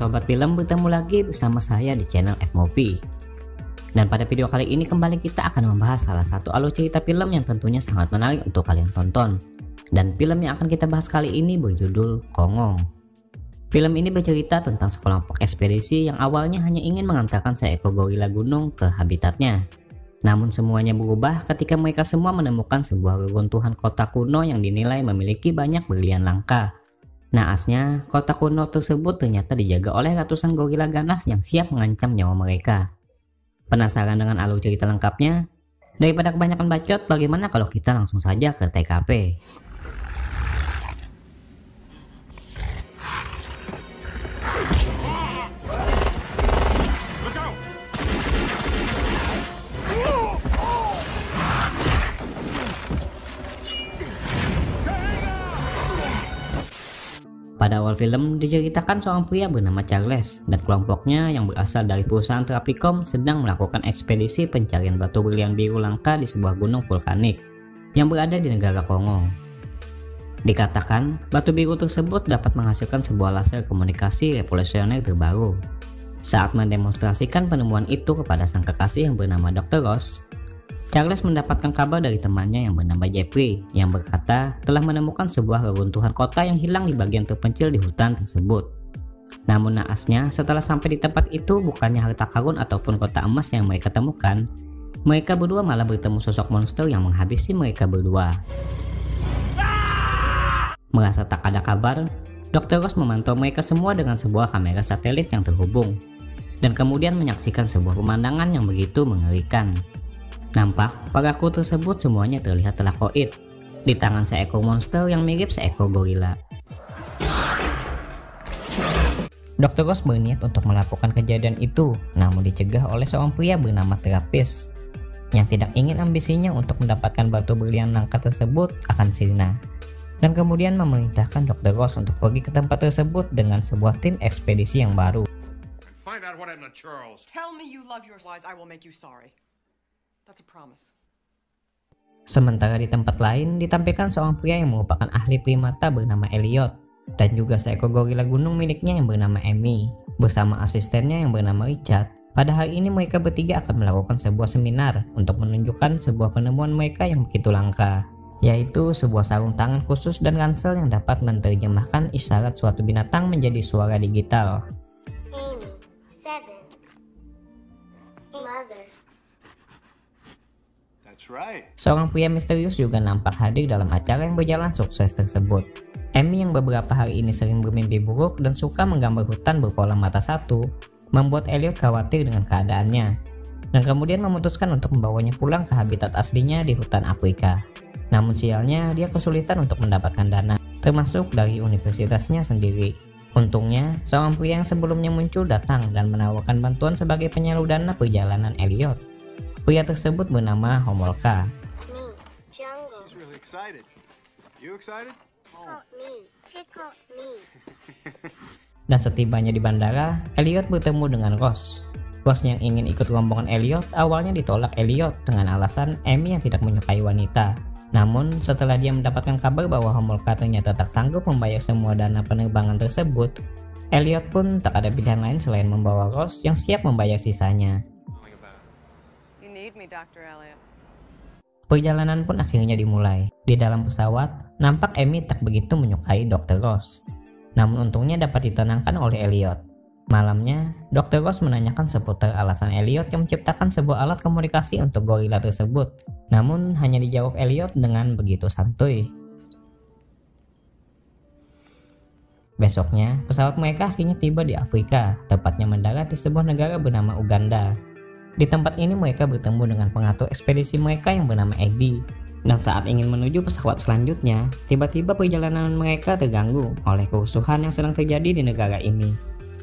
sobat film, bertemu lagi bersama saya di channel F-Movie. Dan pada video kali ini kembali kita akan membahas salah satu alur cerita film yang tentunya sangat menarik untuk kalian tonton. Dan film yang akan kita bahas kali ini berjudul Kongo. Film ini bercerita tentang sekelompok ekspedisi yang awalnya hanya ingin mengantarkan seekor gorila gunung ke habitatnya. Namun semuanya berubah ketika mereka semua menemukan sebuah reruntuhan kota kuno yang dinilai memiliki banyak berlian langka. Naasnya, kota kuno tersebut ternyata dijaga oleh ratusan gorila ganas yang siap mengancam nyawa mereka. Penasaran dengan alur cerita lengkapnya? Daripada kebanyakan bacot, bagaimana kalau kita langsung saja ke TKP? Pada awal film diceritakan seorang pria bernama Charles dan kelompoknya yang berasal dari perusahaan Tropicom sedang melakukan ekspedisi pencarian batu berlian biru langka di sebuah gunung vulkanik yang berada di negara Kongo. Dikatakan batu biru tersebut dapat menghasilkan sebuah laser komunikasi revolusioner terbaru. Saat mendemonstrasikan penemuan itu kepada sang kekasih yang bernama Dr. Ross, Charles mendapatkan kabar dari temannya yang bernama Jeffrey yang berkata telah menemukan sebuah reruntuhan kota yang hilang di bagian terpencil di hutan tersebut. Namun naasnya, setelah sampai di tempat itu bukannya harta karun ataupun kota emas yang mereka temukan, mereka berdua malah bertemu sosok monster yang menghabisi mereka berdua. Merasa tak ada kabar, Dr. Ross memantau mereka semua dengan sebuah kamera satelit yang terhubung dan kemudian menyaksikan sebuah pemandangan yang begitu mengerikan. Nampak paraku tersebut semuanya terlihat telah koit di tangan seekor monster yang mirip seekor gorila. Dr. Ross berniat untuk melakukan kejadian itu, namun dicegah oleh seorang pria bernama Travis yang tidak ingin ambisinya untuk mendapatkan batu berlian langka tersebut akan sirna, dan kemudian memerintahkan Dr. Ross untuk pergi ke tempat tersebut dengan sebuah tim ekspedisi yang baru. Find out what happened to Charles. Tell me you love your wives, I will make you sorry. That's a promise. Sementara di tempat lain ditampilkan seorang pria yang merupakan ahli primata bernama Elliot dan juga seekor gorila gunung miliknya yang bernama Amy bersama asistennya yang bernama Richard. Pada hari ini mereka bertiga akan melakukan sebuah seminar untuk menunjukkan sebuah penemuan mereka yang begitu langka, yaitu sebuah sarung tangan khusus dan ransel yang dapat menerjemahkan isyarat suatu binatang menjadi suara digital. Amy, 7. Mother. Right. Seorang pria misterius juga nampak hadir dalam acara yang berjalan sukses tersebut. Amy yang beberapa hari ini sering bermimpi buruk dan suka menggambar hutan berpola mata satu, membuat Elliot khawatir dengan keadaannya, dan kemudian memutuskan untuk membawanya pulang ke habitat aslinya di hutan Afrika. Namun sialnya dia kesulitan untuk mendapatkan dana, termasuk dari universitasnya sendiri. Untungnya, seorang pria yang sebelumnya muncul datang dan menawarkan bantuan sebagai penyalur dana perjalanan Elliot. Pria tersebut bernama Homolka. Me, jungle. She's really excited. You excited? Help me, tickle me. Dan setibanya di bandara, Elliot bertemu dengan Ross. Ross yang ingin ikut rombongan Elliot awalnya ditolak Elliot dengan alasan Amy yang tidak menyukai wanita. Namun setelah dia mendapatkan kabar bahwa Homolka ternyata tak sanggup membayar semua dana penerbangan tersebut, Elliot pun tak ada pilihan lain selain membawa Ross yang siap membayar sisanya. Perjalanan pun akhirnya dimulai. Di dalam pesawat, nampak Amy tak begitu menyukai Dr. Ross. Namun untungnya dapat ditenangkan oleh Elliot. Malamnya, Dr. Ross menanyakan seputar alasan Elliot yang menciptakan sebuah alat komunikasi untuk gorila tersebut. Namun hanya dijawab Elliot dengan begitu santuy. Besoknya, pesawat mereka akhirnya tiba di Afrika, tepatnya mendarat di sebuah negara bernama Uganda. Di tempat ini mereka bertemu dengan pengatur ekspedisi mereka yang bernama Eddie. Dan saat ingin menuju pesawat selanjutnya, tiba-tiba perjalanan mereka terganggu oleh kerusuhan yang sedang terjadi di negara ini.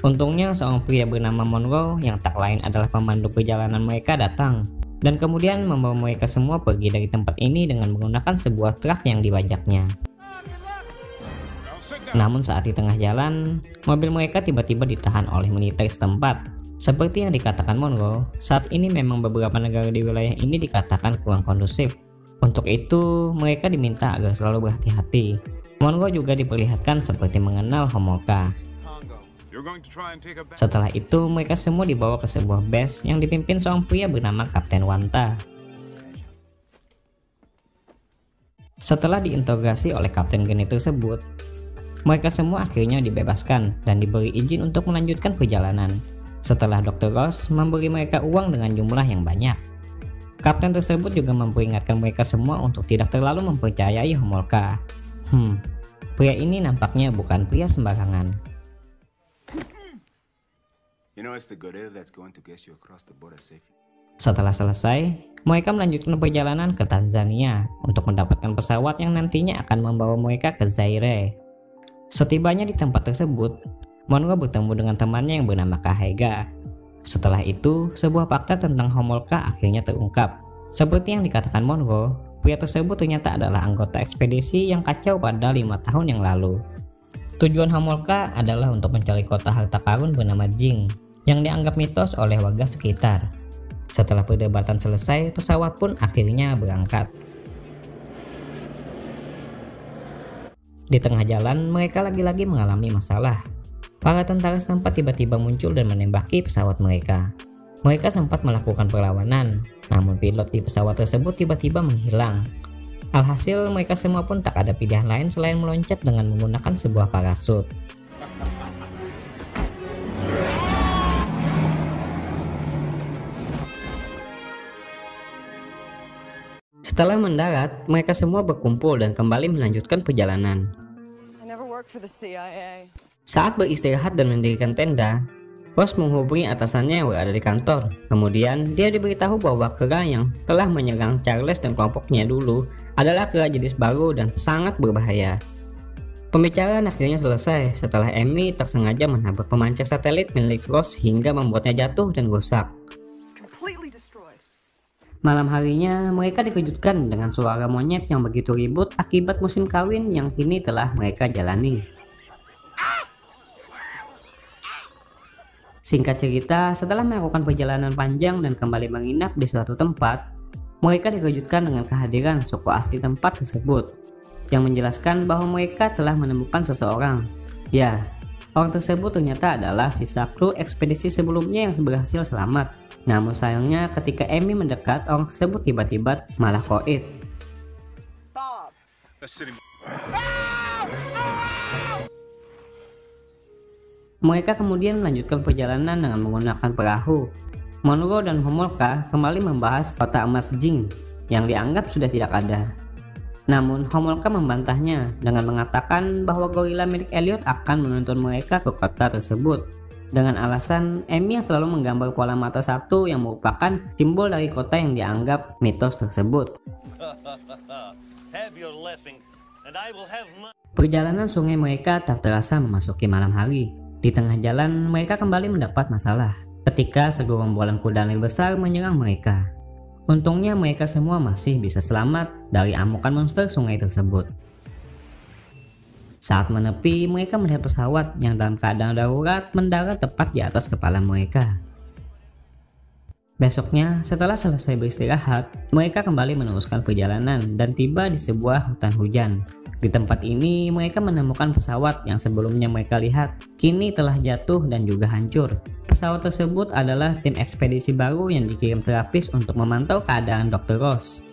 Untungnya seorang pria bernama Monroe yang tak lain adalah pemandu perjalanan mereka datang, dan kemudian membawa mereka semua pergi dari tempat ini dengan menggunakan sebuah truk yang dibajaknya. Namun saat di tengah jalan, mobil mereka tiba-tiba ditahan oleh militer setempat. Seperti yang dikatakan Monroe, saat ini memang beberapa negara di wilayah ini dikatakan kurang kondusif. Untuk itu, mereka diminta agar selalu berhati-hati. Monroe juga diperlihatkan seperti mengenal Homolka. You're going to try and take a bath. Setelah itu, mereka semua dibawa ke sebuah base yang dipimpin seorang pria bernama Kapten Wanta. Setelah diinterogasi oleh Kapten Geni tersebut, mereka semua akhirnya dibebaskan dan diberi izin untuk melanjutkan perjalanan. Setelah Dr. Ross memberi mereka uang dengan jumlah yang banyak. Kapten tersebut juga memperingatkan mereka semua untuk tidak terlalu mempercayai Homolka. Pria ini nampaknya bukan pria sembarangan. You know, it's the gorilla that's going to get you across the border safely. Setelah selesai, mereka melanjutkan perjalanan ke Tanzania untuk mendapatkan pesawat yang nantinya akan membawa mereka ke Zaire. Setibanya di tempat tersebut, Monroe bertemu dengan temannya yang bernama Kahega. Setelah itu, sebuah fakta tentang Homolka akhirnya terungkap. Seperti yang dikatakan Monroe, pria tersebut ternyata adalah anggota ekspedisi yang kacau pada 5 tahun yang lalu. Tujuan Homolka adalah untuk mencari kota harta karun bernama Jing, yang dianggap mitos oleh warga sekitar. Setelah perdebatan selesai, pesawat pun akhirnya berangkat. Di tengah jalan, mereka lagi-lagi mengalami masalah. Para tentara setempat tiba-tiba muncul dan menembaki pesawat mereka. Mereka sempat melakukan perlawanan, namun pilot di pesawat tersebut tiba-tiba menghilang. Alhasil, mereka semua pun tak ada pilihan lain selain meloncat dengan menggunakan sebuah parasut. Setelah mendarat, mereka semua berkumpul dan kembali melanjutkan perjalanan. I never worked for the CIA. Saat beristirahat dan mendirikan tenda, Ross menghubungi atasannya yang berada di kantor. Kemudian, dia diberitahu bahwa kera yang telah menyerang Charles dan kelompoknya dulu adalah kera jenis baru dan sangat berbahaya. Pembicaraan akhirnya selesai setelah Amy tersengaja menabrak pemancar satelit milik Ross hingga membuatnya jatuh dan rusak. It's completely destroyed. Malam harinya, mereka dikejutkan dengan suara monyet yang begitu ribut akibat musim kawin yang kini telah mereka jalani. Singkat cerita, setelah melakukan perjalanan panjang dan kembali menginap di suatu tempat, mereka dikejutkan dengan kehadiran suku asli tempat tersebut, yang menjelaskan bahwa mereka telah menemukan seseorang. Ya, orang tersebut ternyata adalah sisa kru ekspedisi sebelumnya yang berhasil selamat. Namun sayangnya ketika Amy mendekat, orang tersebut tiba-tiba malah koit. Bob. Mereka kemudian melanjutkan perjalanan dengan menggunakan perahu. Monroe dan Homolka kembali membahas kota emas Jing yang dianggap sudah tidak ada. Namun Homolka membantahnya dengan mengatakan bahwa gorila milik Elliot akan menuntun mereka ke kota tersebut. Dengan alasan Amy yang selalu menggambar pola mata satu yang merupakan simbol dari kota yang dianggap mitos tersebut. Perjalanan sungai mereka tak terasa memasuki malam hari. Di tengah jalan mereka kembali mendapat masalah ketika segerombolan kuda nil besar menyerang mereka. Untungnya mereka semua masih bisa selamat dari amukan monster sungai tersebut. Saat menepi, mereka melihat pesawat yang dalam keadaan darurat mendarat tepat di atas kepala mereka. Besoknya, setelah selesai beristirahat, mereka kembali meneruskan perjalanan dan tiba di sebuah hutan hujan. Di tempat ini, mereka menemukan pesawat yang sebelumnya mereka lihat, kini telah jatuh dan juga hancur. Pesawat tersebut adalah tim ekspedisi baru yang dikirim terapis untuk memantau keadaan Dr. Ross.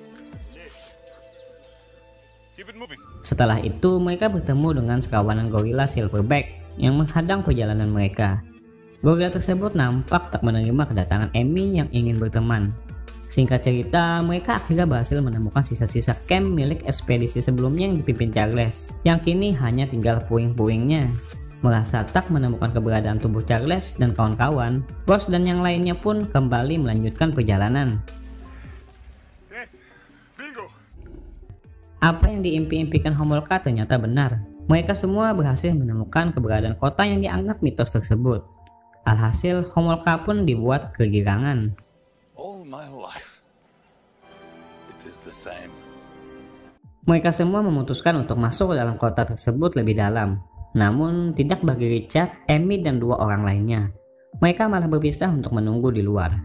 Setelah itu, mereka bertemu dengan sekawanan gorila Silverback yang menghadang perjalanan mereka. Gorila tersebut nampak tak menerima kedatangan Amy yang ingin berteman. Singkat cerita, mereka akhirnya berhasil menemukan sisa-sisa camp milik ekspedisi sebelumnya yang dipimpin Charles, yang kini hanya tinggal puing-puingnya. Merasa tak menemukan keberadaan tubuh Charles dan kawan-kawan, Ross dan yang lainnya pun kembali melanjutkan perjalanan. Apa yang diimpi-impikan Homolka ternyata benar. Mereka semua berhasil menemukan keberadaan kota yang dianggap mitos tersebut. Alhasil, Homolka pun dibuat kegirangan. All my life, it is the same. Mereka semua memutuskan untuk masuk ke dalam kota tersebut lebih dalam. Namun, tidak bagi Richard, Amy, dan 2 orang lainnya. Mereka malah berpisah untuk menunggu di luar.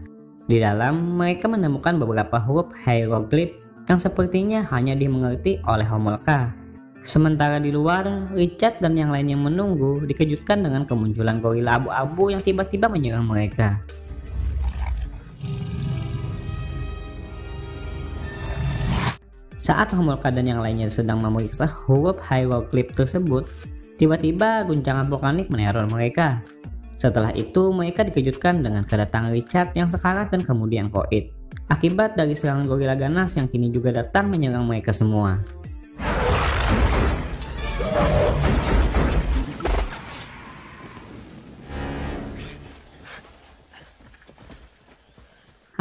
Di dalam, mereka menemukan beberapa huruf hieroglif yang sepertinya hanya dimengerti oleh Homolka. Sementara di luar, Richard dan yang lain yang menunggu dikejutkan dengan kemunculan gorila abu-abu yang tiba-tiba menyerang mereka. Saat Homolka dan yang lainnya sedang memeriksa huruf hieroglif tersebut, tiba-tiba guncangan vulkanik meneror mereka. Setelah itu, mereka dikejutkan dengan kedatangan Richard yang sekarat dan kemudian koit, akibat dari serangan gorila ganas yang kini juga datang menyerang mereka semua.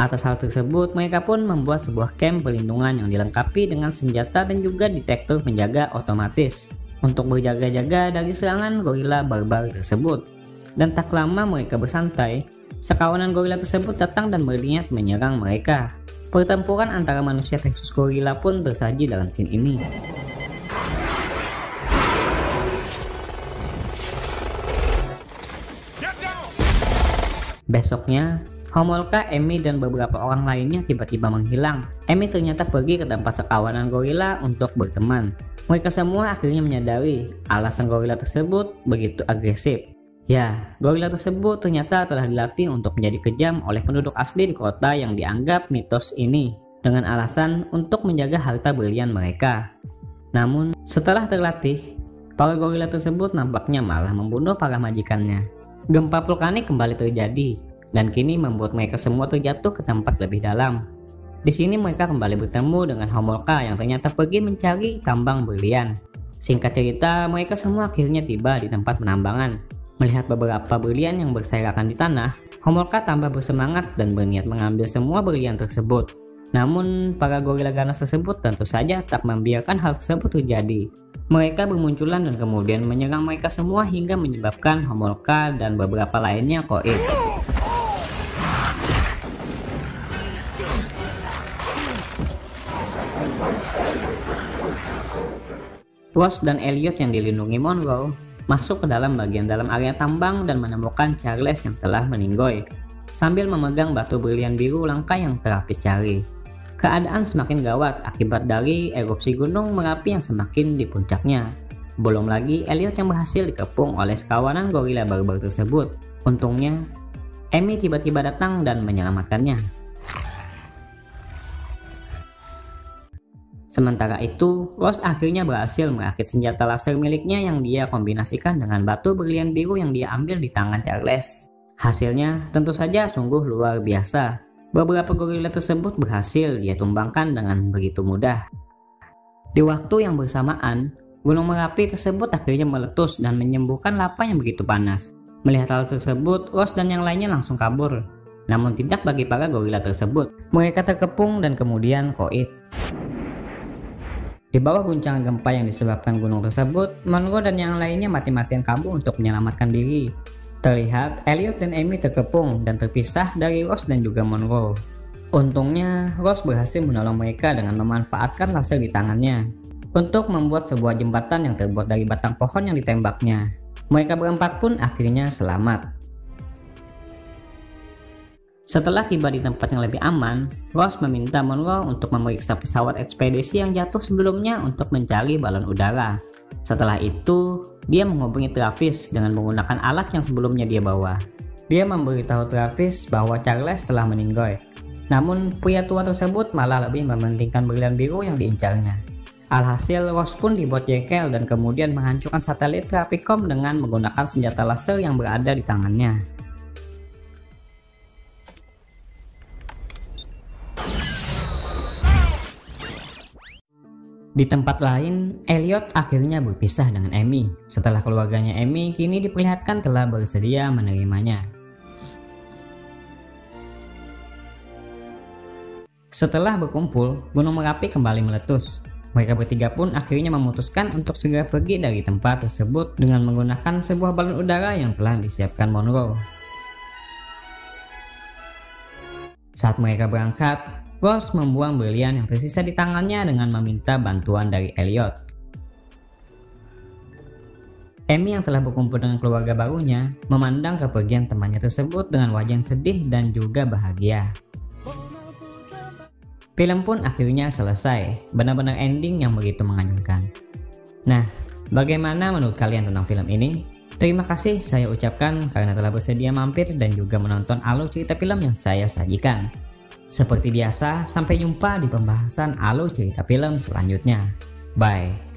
Atas hal tersebut, mereka pun membuat sebuah camp perlindungan yang dilengkapi dengan senjata dan juga detektor penjaga otomatis untuk berjaga-jaga dari serangan gorila barbar tersebut. Dan tak lama mereka bersantai, sekawanan gorila tersebut datang dan berniat menyerang mereka. Pertempuran antara manusia versus gorila pun tersaji dalam scene ini. Besoknya, Homolka, Amy, dan beberapa orang lainnya tiba-tiba menghilang. Amy ternyata pergi ke tempat sekawanan gorila untuk berteman. Mereka semua akhirnya menyadari alasan gorila tersebut begitu agresif. Ya, gorila tersebut ternyata telah dilatih untuk menjadi kejam oleh penduduk asli di kota yang dianggap mitos ini, dengan alasan untuk menjaga harta berlian mereka. Namun, setelah terlatih, para gorila tersebut nampaknya malah membunuh para majikannya. Gempa vulkanik kembali terjadi, dan kini membuat mereka semua terjatuh ke tempat lebih dalam. Di sini mereka kembali bertemu dengan Homolka yang ternyata pergi mencari tambang berlian. Singkat cerita, mereka semua akhirnya tiba di tempat penambangan. Melihat beberapa berlian yang berserakan di tanah, Homolka tambah bersemangat dan berniat mengambil semua berlian tersebut. Namun, para gorila ganas tersebut tentu saja tak membiarkan hal tersebut terjadi. Mereka bermunculan dan kemudian menyerang mereka semua hingga menyebabkan Homolka dan beberapa lainnya koit. Ross dan Elliot yang dilindungi Monroe masuk ke dalam bagian dalam area tambang dan menemukan Charles yang telah meninggoy, sambil memegang batu berlian biru langka yang terapis cari. Keadaan semakin gawat akibat dari erupsi gunung Merapi yang semakin di puncaknya. Belum lagi Elliot yang berhasil dikepung oleh sekawanan gorila barbar tersebut. Untungnya, Amy tiba-tiba datang dan menyelamatkannya. Sementara itu, Ross akhirnya berhasil merakit senjata laser miliknya yang dia kombinasikan dengan batu berlian biru yang dia ambil di tangan Charles. Hasilnya tentu saja sungguh luar biasa. Beberapa gorila tersebut berhasil dia tumbangkan dengan begitu mudah. Di waktu yang bersamaan, Gunung Merapi tersebut akhirnya meletus dan menyembuhkan lava yang begitu panas. Melihat hal tersebut, Ross dan yang lainnya langsung kabur. Namun tidak bagi para gorila tersebut. Mereka terkepung dan kemudian koit. Di bawah guncangan gempa yang disebabkan gunung tersebut, Monroe dan yang lainnya mati-matian kabur untuk menyelamatkan diri. Terlihat Elliot dan Amy terkepung dan terpisah dari Ross dan juga Monroe. Untungnya, Ross berhasil menolong mereka dengan memanfaatkan laser di tangannya untuk membuat sebuah jembatan yang terbuat dari batang pohon yang ditembaknya. Mereka berempat pun akhirnya selamat. Setelah tiba di tempat yang lebih aman, Ross meminta Monroe untuk memeriksa pesawat ekspedisi yang jatuh sebelumnya untuk mencari balon udara. Setelah itu, dia menghubungi Travis dengan menggunakan alat yang sebelumnya dia bawa. Dia memberitahu Travis bahwa Charles telah meninggal. Namun, pria tua tersebut malah lebih mementingkan berlian biru yang diincarnya. Alhasil, Ross pun dibuat jengkel dan kemudian menghancurkan satelit Therapicom dengan menggunakan senjata laser yang berada di tangannya. Di tempat lain, Elliot akhirnya berpisah dengan Amy setelah keluarganya Amy kini diperlihatkan telah bersedia menerimanya. Setelah berkumpul, Gunung Merapi kembali meletus. Mereka bertiga pun akhirnya memutuskan untuk segera pergi dari tempat tersebut dengan menggunakan sebuah balon udara yang telah disiapkan Monroe. Saat mereka berangkat, Ross membuang berlian yang tersisa di tangannya dengan meminta bantuan dari Elliot. Amy yang telah berkumpul dengan keluarga barunya memandang kepergian temannya tersebut dengan wajah yang sedih dan juga bahagia. Film pun akhirnya selesai, benar-benar ending yang begitu menganyumkan. Nah, bagaimana menurut kalian tentang film ini? Terima kasih saya ucapkan karena telah bersedia mampir dan juga menonton alur cerita film yang saya sajikan. Seperti biasa, sampai jumpa di pembahasan alur cerita film selanjutnya. Bye.